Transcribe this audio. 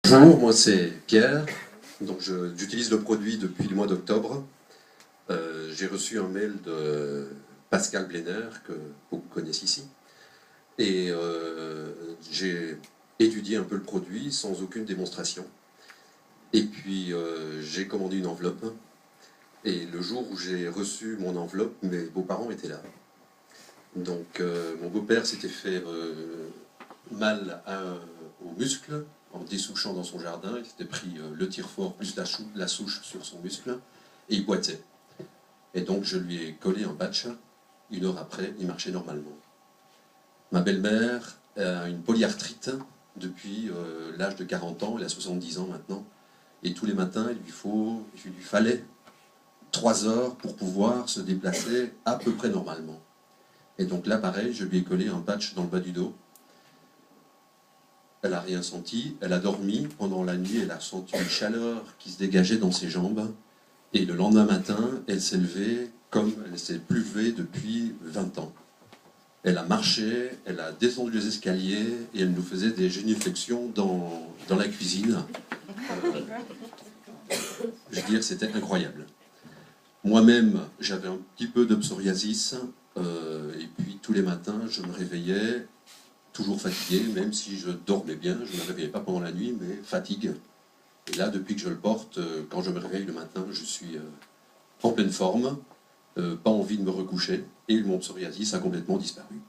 Bonjour, moi c'est Pierre. Donc j'utilise le produit depuis le mois d'octobre. J'ai reçu un mail de Pascal Blenner, que beaucoup connaissent ici. Et j'ai étudié un peu le produit sans aucune démonstration. Et puis j'ai commandé une enveloppe. Et le jour où j'ai reçu mon enveloppe, mes beaux-parents étaient là. Donc mon beau-père s'était fait mal aux muscles en dessouchant dans son jardin. Il s'était pris le tire-fort plus la souche sur son muscle et il boitait. Et donc je lui ai collé un patch. Une heure après, il marchait normalement. Ma belle-mère a une polyarthrite depuis l'âge de 40 ans, elle a 70 ans maintenant. Et tous les matins, il lui fallait 3 heures pour pouvoir se déplacer à peu près normalement. Et donc là, pareil, je lui ai collé un patch dans le bas du dos. Elle n'a rien senti, elle a dormi. Pendant la nuit, elle a senti une chaleur qui se dégageait dans ses jambes. Et le lendemain matin, elle s'est levée comme elle ne s'est plus levée depuis 20 ans. Elle a marché, elle a descendu les escaliers et elle nous faisait des génuflexions dans la cuisine. Je veux dire, c'était incroyable. Moi-même, j'avais un petit peu de psoriasis. Et puis tous les matins, je me réveillais toujours fatigué, même si je dormais bien, je ne me réveillais pas pendant la nuit, mais fatigue. Et là, depuis que je le porte, quand je me réveille le matin, je suis en pleine forme, pas envie de me recoucher, et mon psoriasis a complètement disparu.